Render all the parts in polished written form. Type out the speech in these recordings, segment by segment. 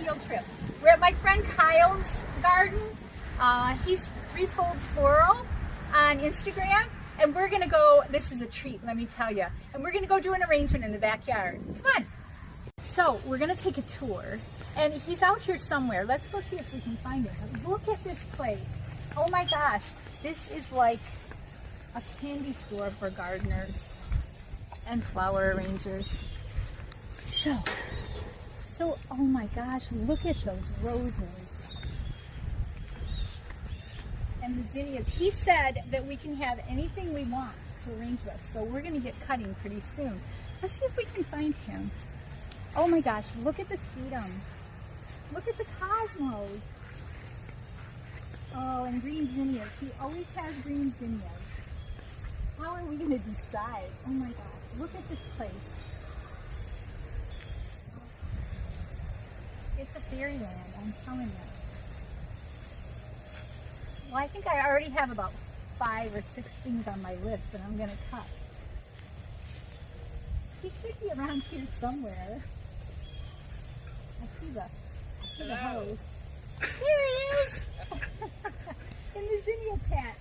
field trip. We're at my friend Kyle's garden. He's Threefold Floral on Instagram. And we're going to go, this is a treat, let me tell you. And we're going to go do an arrangement in the backyard. Come on. So we're going to take a tour. And he's out here somewhere. Let's go see if we can find him. Look at this place. Oh my gosh. This is like a candy store for gardeners and flower arrangers. So, oh my gosh, look at those roses and the zinnias. He said that we can have anything we want to arrange with, so we're going to get cutting pretty soon. Let's see if we can find him. Oh my gosh, look at the sedum. Look at the cosmos. Oh, and green zinnias. He always has green zinnias. How are we going to decide? Oh my gosh, look at this place. It's a fairyland, I'm telling you. Well, I think I already have about 5 or 6 things on my list that I'm going to cut. He should be around here somewhere. I see the hose. There he is! In the zinnia patch.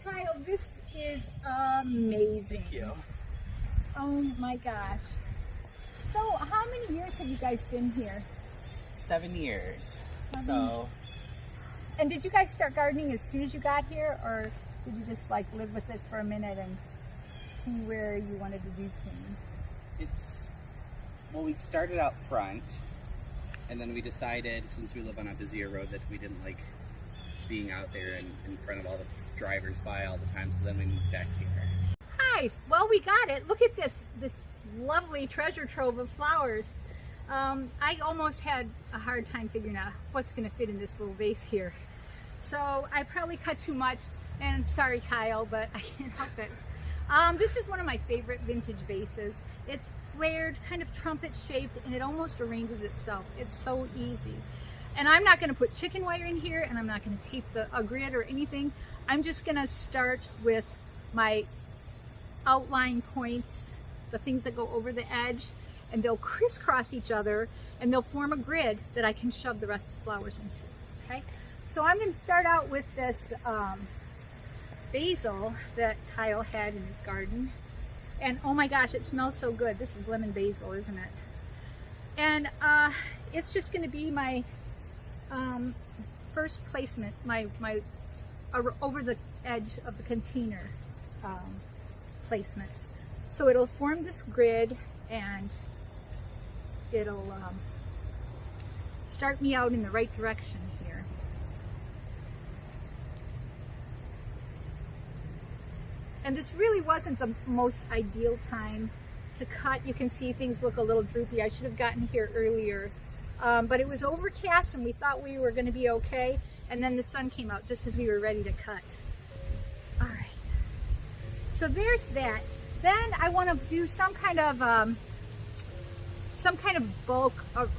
Kyle, this is amazing. Thank you. Oh my gosh. So, how many years have you guys been here? 7 years. 7. So. And did you guys start gardening as soon as you got here, or did you just like live with it for a minute and see where you wanted to do things? Well, we started out front, and then we decided, since we live on a busier road, that we didn't like being out there in front of all the drivers by all the time, so then we moved back here. Hi, well, we got it. Look at this lovely treasure trove of flowers. I almost had a hard time figuring out what's going to fit in this little vase here. So I probably cut too much, and sorry Kyle, but I can't help it. This is one of my favorite vintage vases. It's flared, kind of trumpet shaped, and it almost arranges itself. It's so easy. And I'm not going to put chicken wire in here, and I'm not going to tape a grid or anything. I'm just going to start with my outline points, the things that go over the edge, and they'll crisscross each other, and they'll form a grid that I can shove the rest of the flowers into. Okay, so I'm going to start out with this basil that Kyle had in his garden, and oh my gosh, it smells so good. This is lemon basil, isn't it? And it's just going to be my first placement, my over the edge of the container placements. So it'll form this grid, and it'll start me out in the right direction here. And this really wasn't the most ideal time to cut. You can see things look a little droopy. I should have gotten here earlier. But it was overcast and we thought we were going to be okay. And then the sun came out just as we were ready to cut. All right. So there's that. Then I want to do some kind of bulk of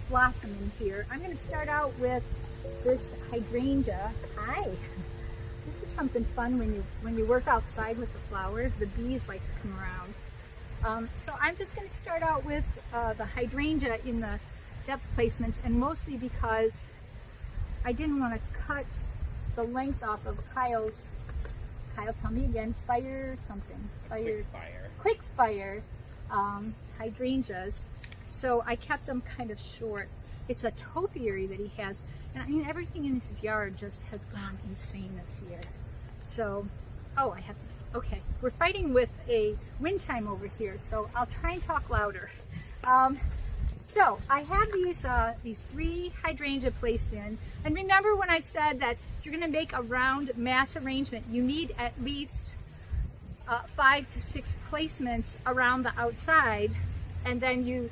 blossom in here. I'm going to start out with this hydrangea. Hi. This is something fun when you work outside with the flowers. The bees like to come around. So I'm just going to start out with the hydrangea in the depth placements, and mostly because I didn't want to cut the length off of Kyle's. Kyle, tell me again. Quick fire hydrangeas. So I kept them kind of short. It's a topiary that he has, and I mean everything in his yard just has gone insane this year. So, oh, I have to. Okay, we're fighting with a wind chime over here, so I'll try and talk louder. So I have these 3 hydrangea placed in, and remember when I said that if you're going to make a round mass arrangement, you need at least 5 to 6 placements around the outside, and then you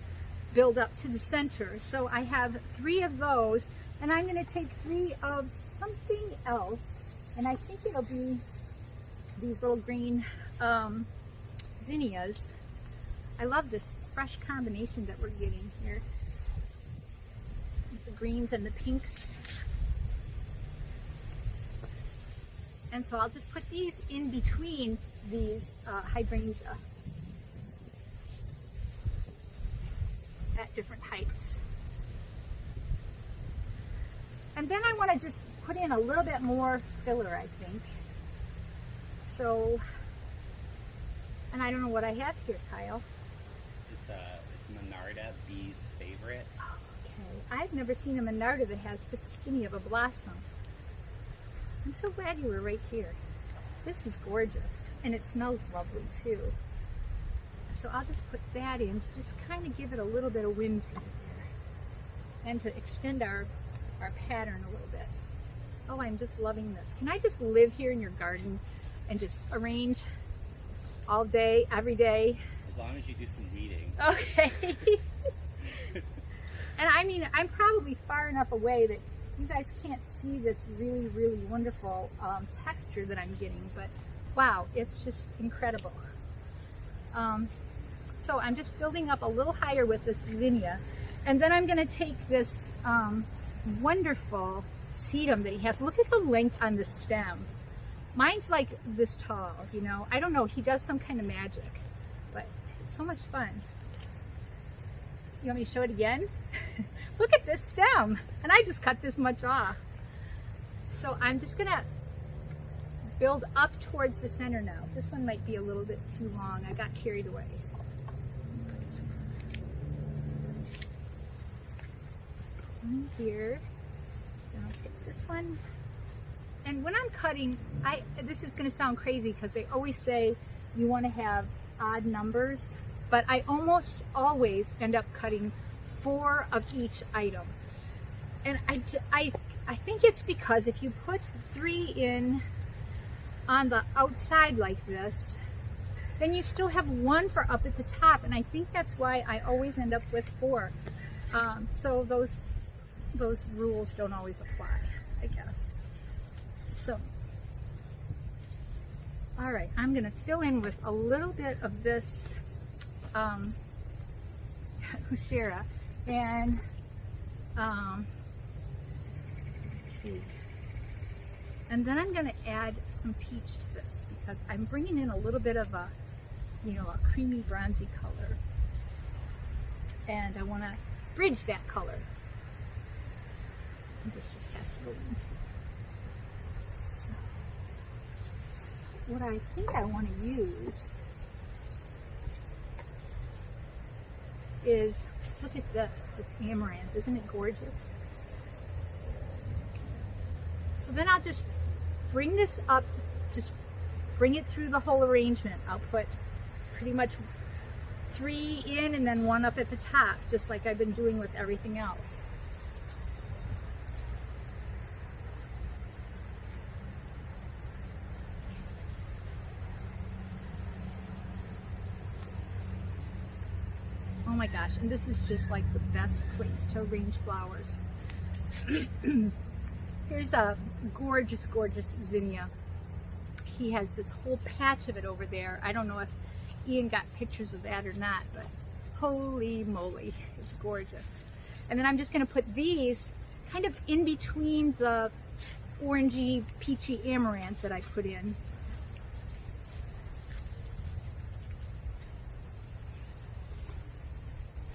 build up to the center. So I have 3 of those, and I'm going to take 3 of something else, and I think it'll be these little green zinnias. I love this fresh combination that we're getting here. The greens and the pinks. And so I'll just put these in between these hydrangea. at different heights. And then I want to just put in a little bit more filler, I think. So, and I don't know what I have here, Kyle. It's Monarda Bee's favorite. Okay, I've never seen a Monarda that has this skinny of a blossom. I'm so glad you were right here. This is gorgeous, and it smells lovely too. So I'll just put that in to just kind of give it a little bit of whimsy there, and to extend our pattern a little bit. Oh, I'm just loving this. Can I just live here in your garden and just arrange all day, every day? As long as you do some weeding. Okay. And I mean, I'm probably far enough away that you guys can't see this really, really wonderful texture that I'm getting, but wow, it's just incredible. So I'm just building up a little higher with this zinnia, and then I'm going to take this wonderful sedum that he has. Look at the length on the stem. Mine's like this tall, you know. I don't know, he does some kind of magic, but it's so much fun. You want me to show it again? Look at this stem, and I just cut this much off. So I'm just gonna build up towards the center now. This one might be a little bit too long. I got carried away. One here. Then I'll take this one. And when I'm cutting, this is going to sound crazy because they always say you want to have odd numbers, but I almost always end up cutting 4 of each item. And I think it's because if you put 3 in on the outside like this, then you still have 1 for up at the top, and I think that's why I always end up with 4. So those rules don't always apply, I guess. So, all right, I'm going to fill in with a little bit of this Hushera, and let's see. And then I'm going to add some peach to this because I'm bringing in a little bit of a, a creamy bronzy color, and I want to bridge that color. And this just has to go in. What I think I want to use is, look at this amaranth. Isn't it gorgeous? So then I'll just bring this up, just bring it through the whole arrangement. I'll put pretty much 3 in and then 1 up at the top, just like I've been doing with everything else. Oh my gosh, and this is just like the best place to arrange flowers. Here's a gorgeous, gorgeous zinnia. He has this whole patch of it over there. I don't know if Ian got pictures of that or not, but holy moly, it's gorgeous. And then I'm just going to put these kind of in between the orangey, peachy amaranth that I put in.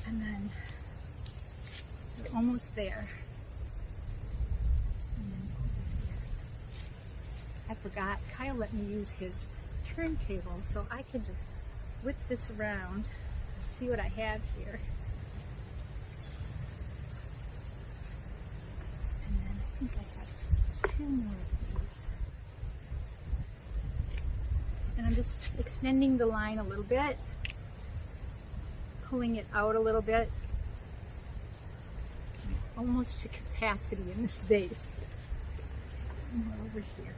And then we're almost there. I forgot, Kyle let me use his turntable so I can just whip this around and see what I have here. And then I think I have 2 more of these. And I'm just extending the line a little bit, pulling it out a little bit, almost to capacity in this vase. And we're over here.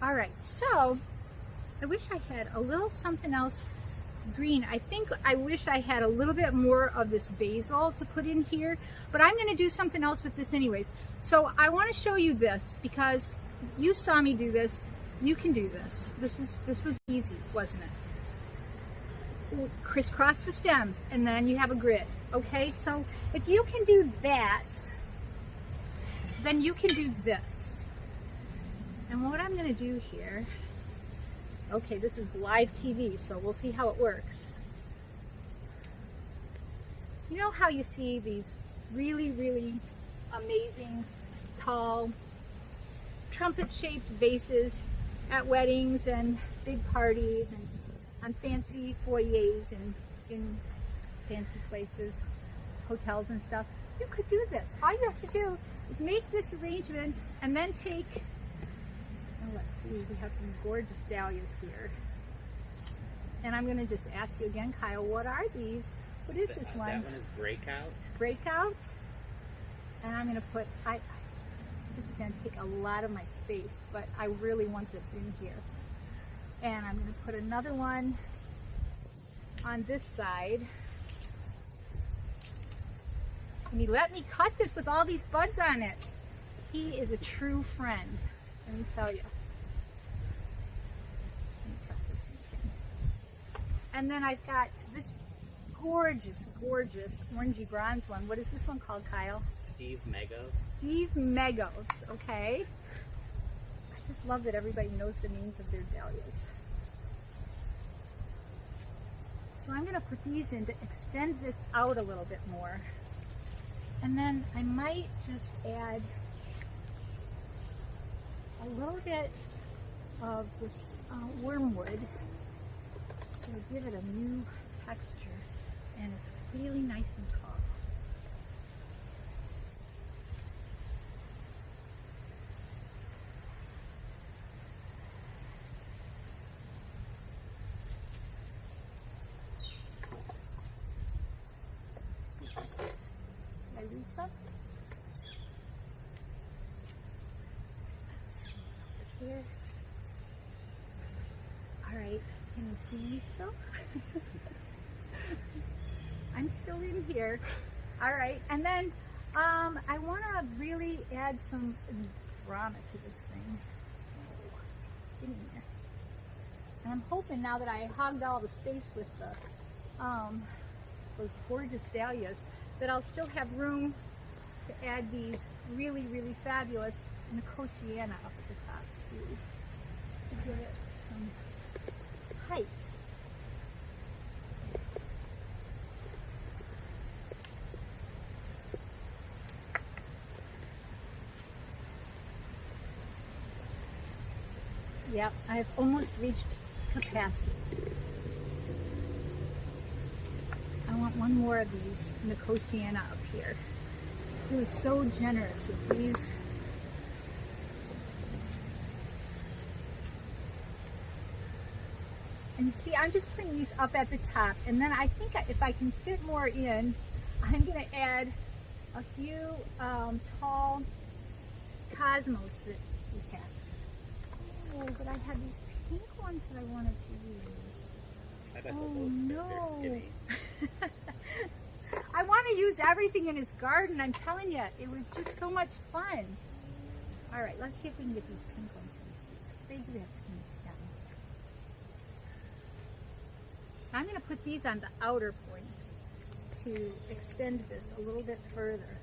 All right, so I wish I had a little something else green. I think I wish I had a little bit more of this basil to put in here, but I'm going to do something else with this anyways. So I want to show you this because you saw me do this. You can do this. This was easy, wasn't it? Crisscross the stems and then you have a grid. Okay, so if you can do that, then you can do this. And what I'm going to do here, okay, this is live TV, so we'll see how it works. You know how you see these really, really amazing, tall, trumpet-shaped vases at weddings and big parties and on fancy foyers and in fancy places, hotels and stuff? You could do this. All you have to do is make this arrangement and then take, oh, let's see, we have some gorgeous dahlias here. And I'm going to just ask you again, Kyle, what are these? What is this one? That one is Breakout. Breakout. And I'm going to put, this is going to take a lot of my space, but I really want this in here. And I'm going to put another one on this side. And he let me cut this with all these buds on it. He is a true friend, let me tell you. Let me tuck this in. And then I've got this gorgeous, gorgeous orangey bronze one. What is this one called, Kyle? Steve Megos. Steve Megos, okay. I just love that everybody knows the names of their dahlias. So I'm going to put these in to extend this out a little bit more. And then I might just add a little bit of this wormwood to give it a new texture. And it's really nice and tall. Some here. All right, can you see me still? I'm still in here. All right, and then I want to really add some drama to this thing. Oh, get in there. And I'm hoping now that I hogged all the space with the those gorgeous dahlias, that I'll still have room to add these really, really fabulous Nicotiana up at the top too, to give it some height. Yep, I've almost reached capacity. I want one more of these Nicotiana up here. He was so generous with these. And you see, I'm just putting these up at the top, and then I think if I can fit more in, I'm going to add a few tall cosmos that we have. Oh, but I had these pink ones that I wanted to use. I bet Oh they're no! skinny. I want to use everything in his garden. I'm telling you, it was just so much fun. All right, let's see if we can get these pink ones in too, because they do have skinny stems. I'm going to put these on the outer points to extend this a little bit further.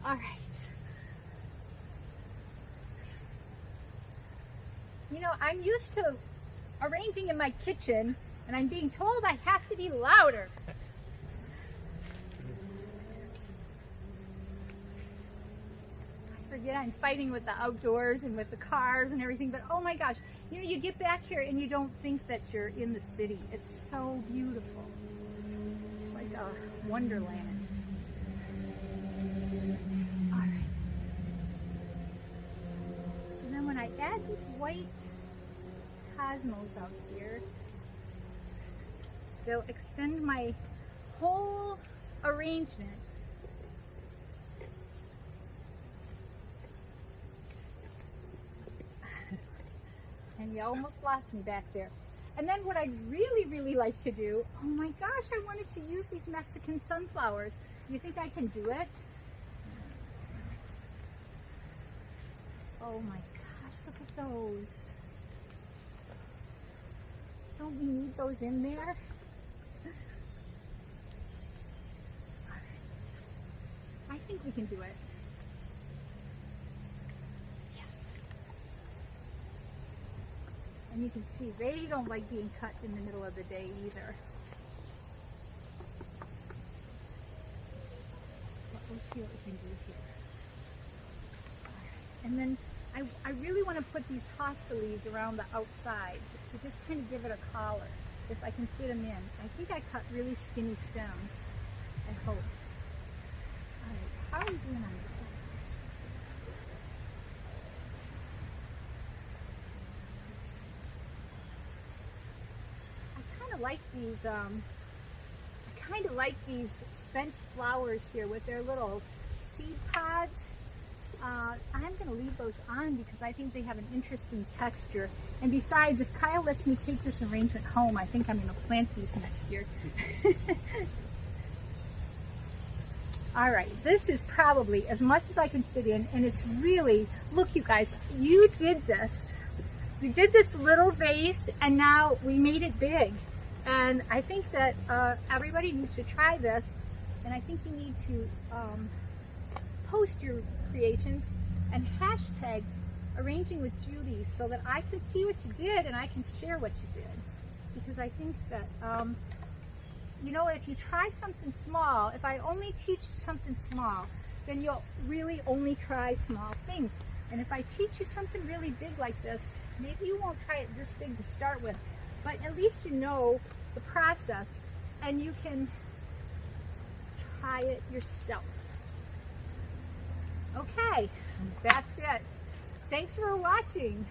All right. You know, I'm used to arranging in my kitchen, and I'm being told I have to be louder. I forget I'm fighting with the outdoors and with the cars and everything, but oh my gosh, you know, you get back here and you don't think that you're in the city. It's so beautiful. It's like a wonderland. All right. So then when I add these white cosmos out here, they'll extend my whole arrangement. And you almost lost me back there. And then what I'd really, really like to do, oh my gosh, I wanted to use these Mexican sunflowers. You think I can do it? Oh my gosh, look at those. Don't we need those in there? think we can do it. Yes. And you can see they don't like being cut in the middle of the day either. But we'll see what we can do here. And then I really want to put these hosta leaves around the outside to just kind of give it a collar, if I can fit them in. I think I cut really skinny stems, I hope. Alright, how are we doing on this side? I kind of like these spent flowers here with their little seed pods. I'm going to leave those on because I think they have an interesting texture. And besides, if Kyle lets me take this arrangement home, I think I'm going to plant these next year. All right, this is probably as much as I can fit in, and it's really, look you guys, you did this. We did this little vase, and now we made it big. And I think that everybody needs to try this, and I think you need to post your creations and hashtag arranging with Judie so that I can see what you did and I can share what you did. Because I think that, you know, if you try something small, if I only teach you something small, then you'll really only try small things. And if I teach you something really big like this, maybe you won't try it this big to start with, but at least you know the process and you can try it yourself. Okay, that's it. Thanks for watching.